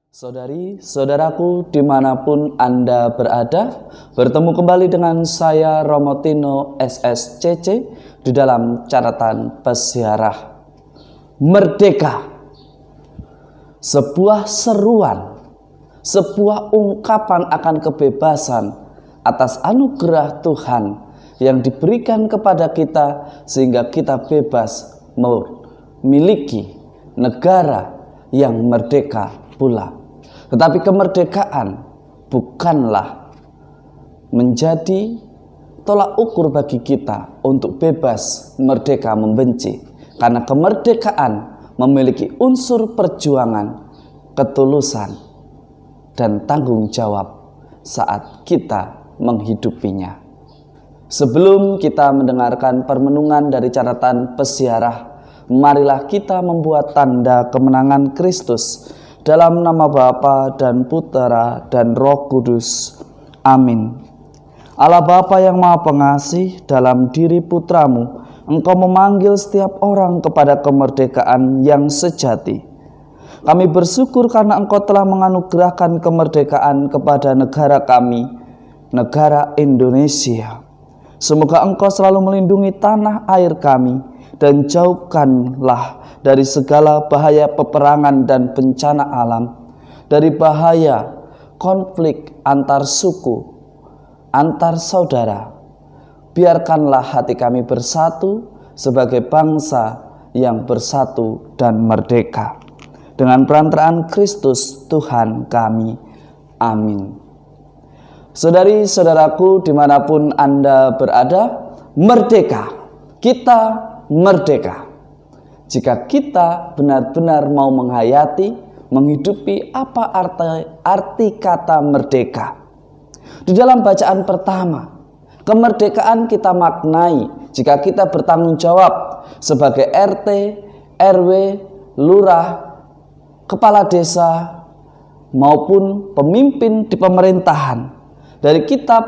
Saudari-saudaraku dimanapun Anda berada, bertemu kembali dengan saya Romo Tino SSCC di dalam catatan peziarah. Merdeka, sebuah seruan, sebuah ungkapan akan kebebasan atas anugerah Tuhan yang diberikan kepada kita sehingga kita bebas memiliki negara yang merdeka pula. Tetapi kemerdekaan bukanlah menjadi tolak ukur bagi kita untuk bebas merdeka membenci. Karena kemerdekaan memiliki unsur perjuangan, ketulusan, dan tanggung jawab saat kita menghidupinya. Sebelum kita mendengarkan permenungan dari catatan peziarah, marilah kita membuat tanda kemenangan Kristus. Dalam nama Bapa dan Putera dan Roh Kudus. Amin. Allah Bapa yang Maha Pengasih, dalam diri Putramu, Engkau memanggil setiap orang kepada kemerdekaan yang sejati. Kami bersyukur karena Engkau telah menganugerahkan kemerdekaan kepada negara kami, negara Indonesia. Semoga Engkau selalu melindungi tanah air kami dan jauhkanlah dari segala bahaya peperangan dan bencana alam, dari bahaya konflik antar suku, antar saudara. Biarkanlah hati kami bersatu sebagai bangsa yang bersatu dan merdeka. Dengan perantaraan Kristus Tuhan kami. Amin. Saudari-saudaraku dimanapun Anda berada, merdeka. Kita merdeka. Jika kita benar-benar mau menghayati, menghidupi apa arti kata merdeka. Di dalam bacaan pertama, kemerdekaan kita maknai jika kita bertanggung jawab sebagai RT, RW, lurah, kepala desa, maupun pemimpin di pemerintahan. Dari kitab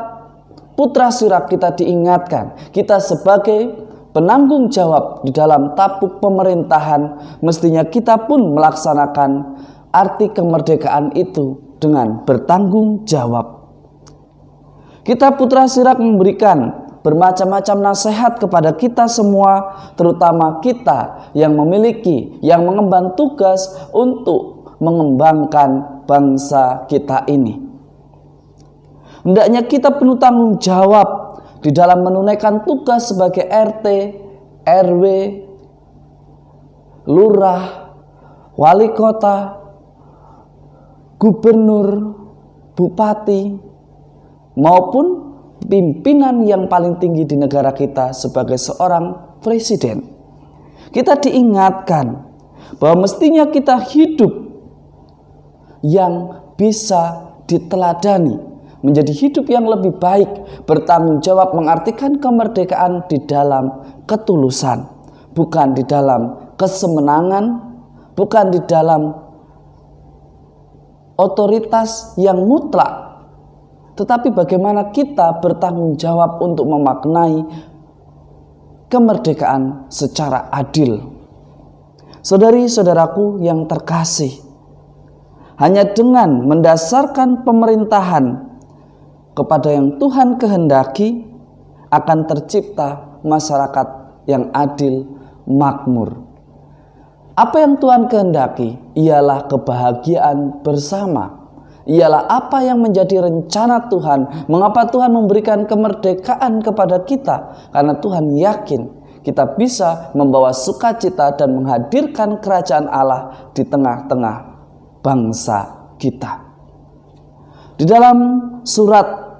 Putra Sirak kita diingatkan, kita sebagai penanggung jawab di dalam tapuk pemerintahan, mestinya kita pun melaksanakan arti kemerdekaan itu dengan bertanggung jawab. Kitab Putra Sirak memberikan bermacam-macam nasihat kepada kita semua, terutama kita yang mengemban tugas untuk mengembangkan bangsa kita ini. Hendaknya kita penuh tanggung jawab di dalam menunaikan tugas sebagai RT, RW, lurah, wali kota, gubernur, bupati, maupun pimpinan yang paling tinggi di negara kita sebagai seorang presiden. Kita diingatkan bahwa mestinya kita hidup yang bisa diteladani, menjadi hidup yang lebih baik, bertanggung jawab, mengartikan kemerdekaan di dalam ketulusan, bukan di dalam kesemenangan, bukan di dalam otoritas yang mutlak, tetapi bagaimana kita bertanggung jawab untuk memaknai kemerdekaan secara adil. Saudari-saudaraku yang terkasih, hanya dengan mendasarkan pemerintahan kepada yang Tuhan kehendaki, akan tercipta masyarakat yang adil, makmur. Apa yang Tuhan kehendaki ialah kebahagiaan bersama. Ialah apa yang menjadi rencana Tuhan. Mengapa Tuhan memberikan kemerdekaan kepada kita? Karena Tuhan yakin kita bisa membawa sukacita dan menghadirkan kerajaan Allah di tengah-tengah bangsa kita. Di dalam surat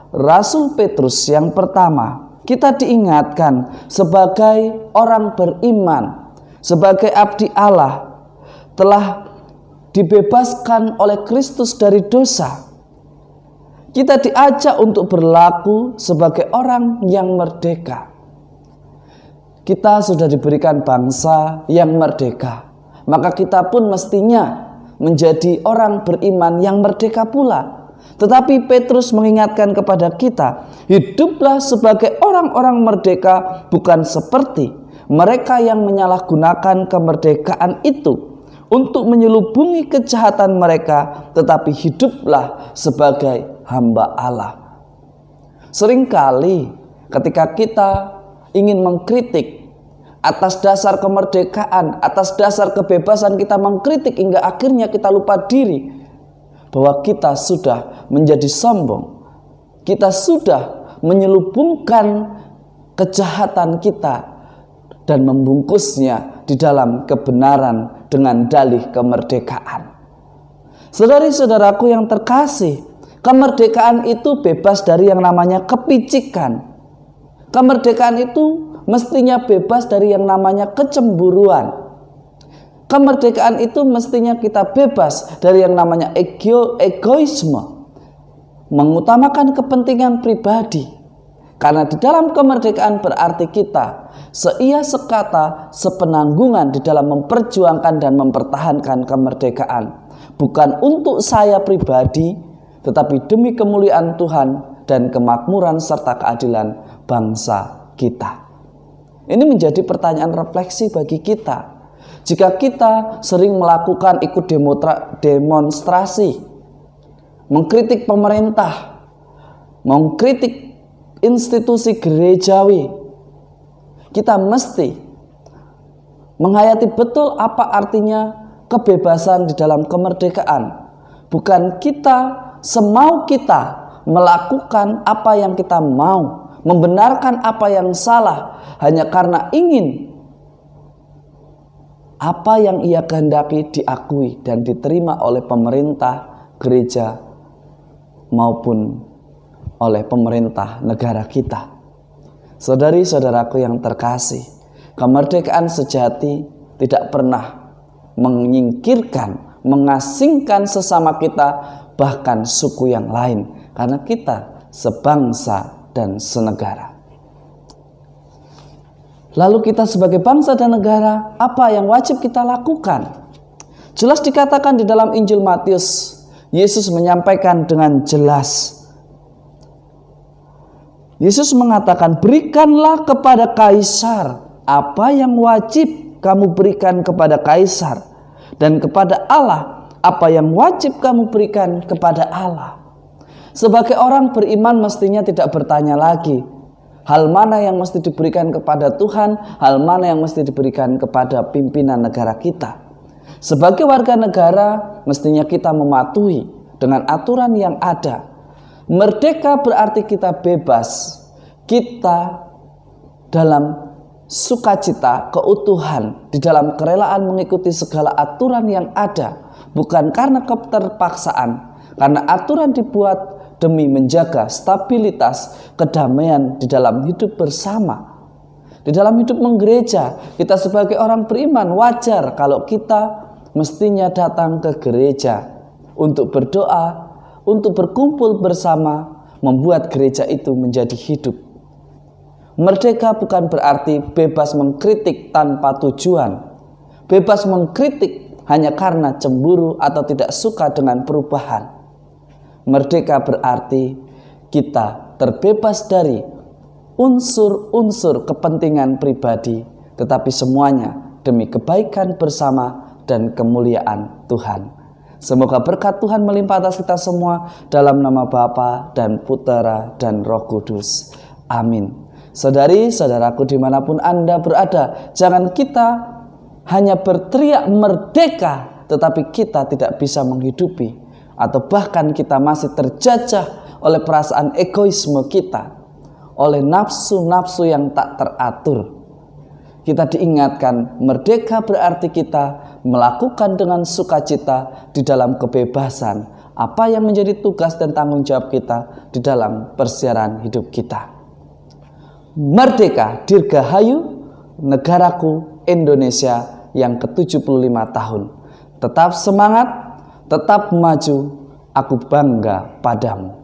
Rasul Petrus yang pertama, kita diingatkan sebagai orang beriman, sebagai abdi Allah, telah dibebaskan oleh Kristus dari dosa. Kita diajak untuk berlaku sebagai orang yang merdeka. Kita sudah diberikan bangsa yang merdeka, maka kita pun mestinya menjadi orang beriman yang merdeka pula. Tetapi Petrus mengingatkan kepada kita, hiduplah sebagai orang-orang merdeka, bukan seperti mereka yang menyalahgunakan kemerdekaan itu untuk menyelubungi kejahatan mereka, tetapi hiduplah sebagai hamba Allah. Seringkali ketika kita ingin mengkritik atas dasar kemerdekaan, atas dasar kebebasan, kita mengkritik hingga akhirnya kita lupa diri bahwa kita sudah menjadi sombong. Kita sudah menyelubungkan kejahatan kita dan membungkusnya di dalam kebenaran dengan dalih kemerdekaan. Saudari-saudaraku yang terkasih, kemerdekaan itu bebas dari yang namanya kepicikan. Kemerdekaan itu mestinya bebas dari yang namanya kecemburuan. Kemerdekaan itu mestinya kita bebas dari yang namanya egoisme, mengutamakan kepentingan pribadi. Karena di dalam kemerdekaan berarti kita seia sekata sepenanggungan di dalam memperjuangkan dan mempertahankan kemerdekaan. Bukan untuk saya pribadi, tetapi demi kemuliaan Tuhan dan kemakmuran serta keadilan bangsa kita. Ini menjadi pertanyaan refleksi bagi kita. Jika kita sering melakukan ikut demonstrasi, mengkritik pemerintah, mengkritik institusi gerejawi, kita mesti menghayati betul apa artinya kebebasan di dalam kemerdekaan. Bukan kita semau kita melakukan apa yang kita mau, membenarkan apa yang salah hanya karena ingin apa yang ia kehendaki diakui dan diterima oleh pemerintah, gereja, maupun oleh pemerintah negara kita. Saudari-saudaraku yang terkasih, kemerdekaan sejati tidak pernah menyingkirkan, mengasingkan sesama kita, bahkan suku yang lain, karena kita sebangsa dan senegara. Lalu kita sebagai bangsa dan negara, apa yang wajib kita lakukan? Jelas dikatakan di dalam Injil Matius, Yesus menyampaikan dengan jelas. Yesus mengatakan, berikanlah kepada kaisar apa yang wajib kamu berikan kepada kaisar, dan kepada Allah apa yang wajib kamu berikan kepada Allah. Sebagai orang beriman mestinya tidak bertanya lagi, hal mana yang mesti diberikan kepada Tuhan, hal mana yang mesti diberikan kepada pimpinan negara kita. Sebagai warga negara, mestinya kita mematuhi dengan aturan yang ada. Merdeka berarti kita bebas. Kita dalam sukacita, keutuhan, di dalam kerelaan mengikuti segala aturan yang ada. Bukan karena keterpaksaan, karena aturan dibuat demi menjaga stabilitas, kedamaian di dalam hidup bersama. Di dalam hidup menggereja, kita sebagai orang beriman wajar kalau kita mestinya datang ke gereja untuk berdoa, untuk berkumpul bersama, membuat gereja itu menjadi hidup. Merdeka bukan berarti bebas mengkritik tanpa tujuan, bebas mengkritik hanya karena cemburu atau tidak suka dengan perubahan. Merdeka berarti kita terbebas dari unsur-unsur kepentingan pribadi, tetapi semuanya demi kebaikan bersama dan kemuliaan Tuhan. Semoga berkat Tuhan melimpah atas kita semua dalam nama Bapa dan Putera dan Roh Kudus. Amin. Saudari-saudaraku dimanapun Anda berada, jangan kita hanya berteriak merdeka, tetapi kita tidak bisa menghidupi, atau bahkan kita masih terjajah oleh perasaan egoisme kita, oleh nafsu-nafsu yang tak teratur. Kita diingatkan merdeka berarti kita melakukan dengan sukacita di dalam kebebasan apa yang menjadi tugas dan tanggung jawab kita di dalam persiaran hidup kita. Merdeka Dirgahayu, negaraku Indonesia yang ke-75 tahun. Tetap semangat, tetap maju, aku bangga padamu.